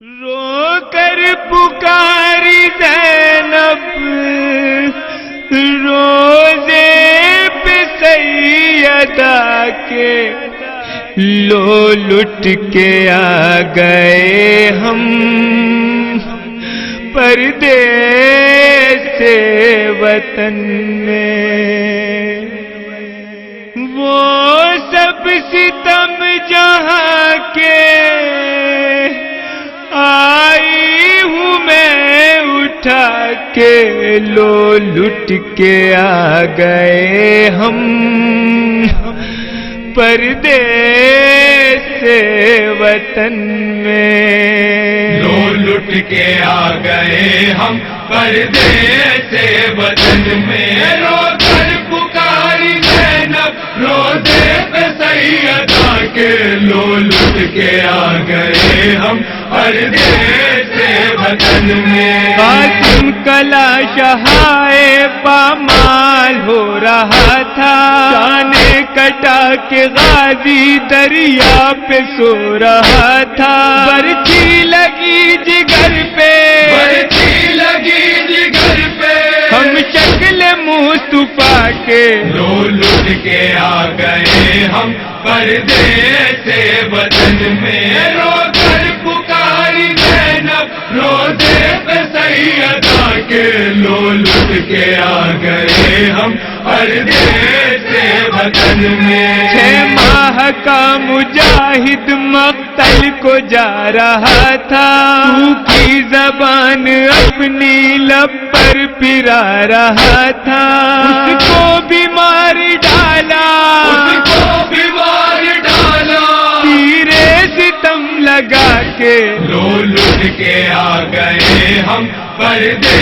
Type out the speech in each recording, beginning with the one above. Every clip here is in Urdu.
رو کر پکاری زینب روزے پہ سیدہ کے لو لٹ کے آ گئے ہم پردے سے وطن میں وہ سب ستم جہاں کے آئی ہوں میں اٹھا کے لو لٹ کے آ گئے ہم پردے سے وطن میں لو لٹ کے آ گئے ہم پردے سے وطن میں رو کر پکاری زینب روزے پہ سیدہ کے لو لٹ کے آ گئے ہم پردے سے وطن میں قاسم کلا شہائے پامال ہو رہا تھا جانے کٹا کے غازی دریا پہ سو رہا تھا برچھی لگی جگر پہ برچھی لگی جگر پہ ہم شکل مصطفیٰ کے لو لٹ کے آ گئے ہم پردے سے وطن میں رو کر پکاری زینب روزے پہ سیدہ کے لو لٹ کے آ گئے ہم پردے سے وطن میں 6 ماہ کا مجاہد مقتل کو جا رہا تھا تو کی زبان اپنی لب پر پھرا رہا تھا اس کو بھی مار ڈالا اس کو بھی مار ڈالا تیرے ستم لگا کے لو لٹ کے آ گئے ہم پردے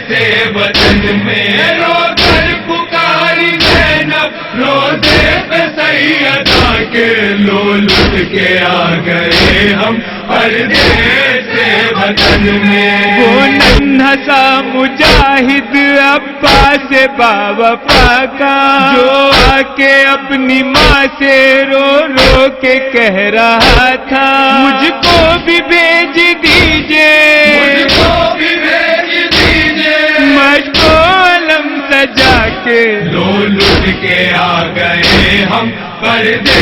سے وطن میں رو کر پکاری زینب روزے پہ سیدہ کے لو لٹ کے آ گئے ہم پردے سے وطن میں وہ ننھا سا مجاہد ابا سے باوفا کا جو آ کے اپنی ماں سے رو رو کے کہہ رہا تھا مجھ کو بھی بھیج دیجئے مجھ کو بھی بھیج دیجئے مجھ کو علم سجا کے لو لٹ کے آ گئے ہم پردے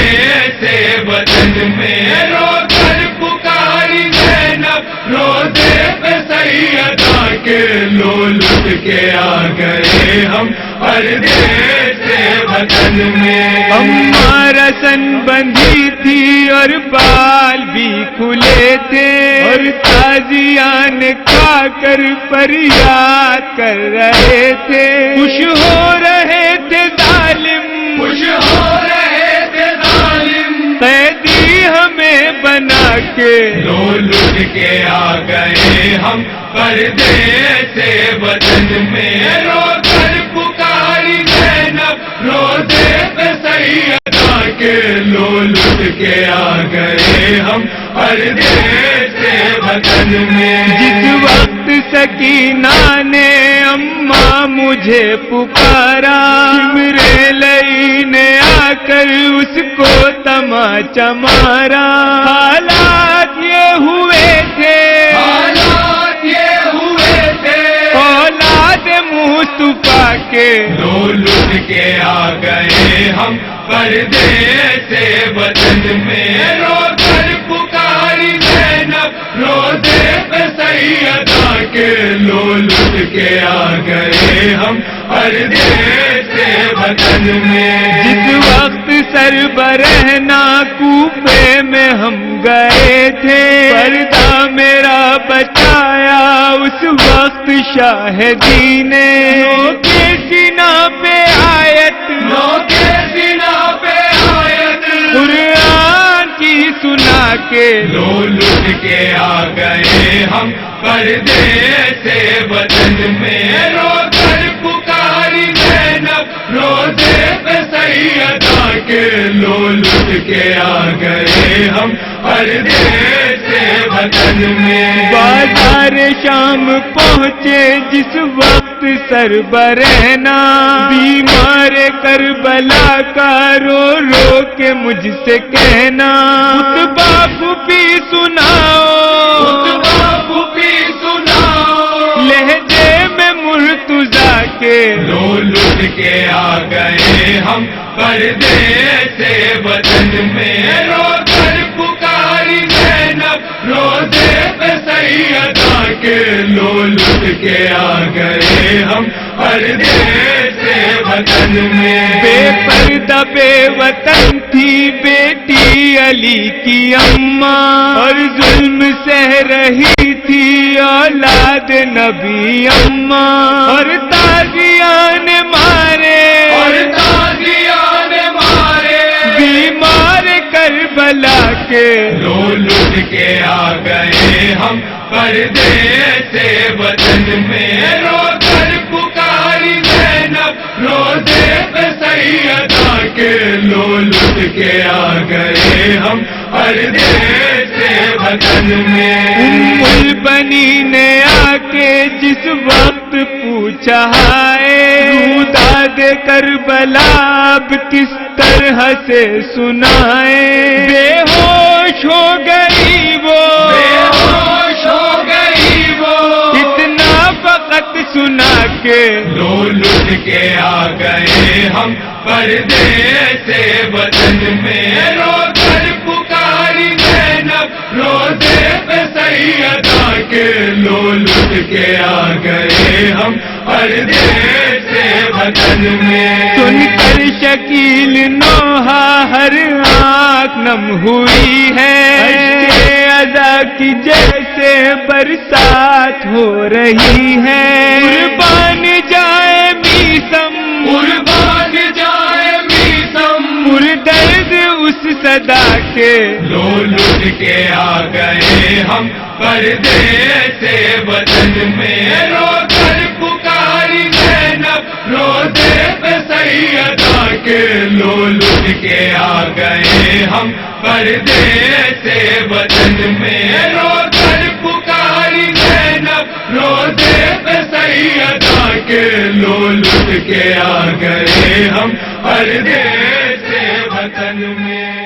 سے وطن میں رو کر پکاری زینب روزے پہ سیدہ کے لو لٹ کے آ گئے ہم پردے سے وطن میں اماں رسن بندھی تھی اور بال بھی کھلے تھے اور تازیان کھا کر فریاد کر رہے تھے خوش ہو رہے تھے ظالم خوش ہو رہے تھے ظالم قیدی ہمیں بنا کے لو لٹ کے آ گئے ہم پردے سے وطن میں رو کر پکاری زینب روزے پہ سیدہ کے لو لٹ کے آ گئے ہم پردے سے وطن میں جس وقت سکینہ نے اماں مجھے پکارا سمرے لئی نے آ کر اس کو تماچا مارا حالات یہ ہوئے تھے حالات یہ ہوئے تھے اولاد مصطفیٰ کے لو لٹ کے آ گئے ہم پردے سے وطن میں رو کر پکاری زینب روزے پہ سیدہ کے لو لٹ کے آ گئے ہم پردے سے وطن میں جس وقت سربرہنا کوفے میں ہم گئے تھے پردہ میرا بچایا اس وقت شاہدی نے نو کے سینہ پہ آیت نو کے سینہ پہ آیت قرآن کی سنا کے لو لٹ کے آ گئے ہم پردے سے وطن میں رو کر پکاری زینب روزے پہ سیدہ کے لو لٹ کے آ گئے ہم پردے سے وطن میں بازار شام پہنچے جس وقت سربرہنا بیمار کربلا کا رو رو کے مجھ سے کہنا خطبہ بھی سناؤ کے آ گئے ہم پردے سے وطن میں رو کر پکاری زینب روزے پہ سیدہ کے لو لٹ کے آ گئے ہم پردے سے وطن میں بے پردہ بے وطن تھی بیٹی علی کی اماں اور ظلم سہ رہی تھی اولاد نبی اماں اور تازیان مارے بیمار کربلا کے لو لٹ کے آ گئے ہم پردے سے وطن میں رو کر پکاری زینب روزے پہ سیدہ کے لو لٹ کے آ گئے ہم پردے سے وطن میں ام البنی نے آ کے جس وقت پوچھا ہے داد کربلا اب کس طرح سے سنائے بے ہوش ہو گئی وہ اتنا فقط سنا کے لو لٹ کے آ گئے ہم پردے سے وطن میں رو کر پکاری زینب روزے پہ سیدہ کے لو لٹ کے آ گئے ہم پردے سے وطن میں سن کر شکیل نوحہ ہر آنکھ نم ہوئی ہے ادا کی جیسے برسات ہو رہی ہے قربان جائے میثم درد اس صدا کے لو لٹ کے آ گئے ہم پردے سے وطن میں رو کر پکاری زینب روزے پہ سیدہ کے لو لٹ کے آ گئے ہم پردے سے وطن میں رو کر پکاری زینب روزے پہ سیدہ کے لو لٹ کے آ گئے ہم پردے سے وطن میں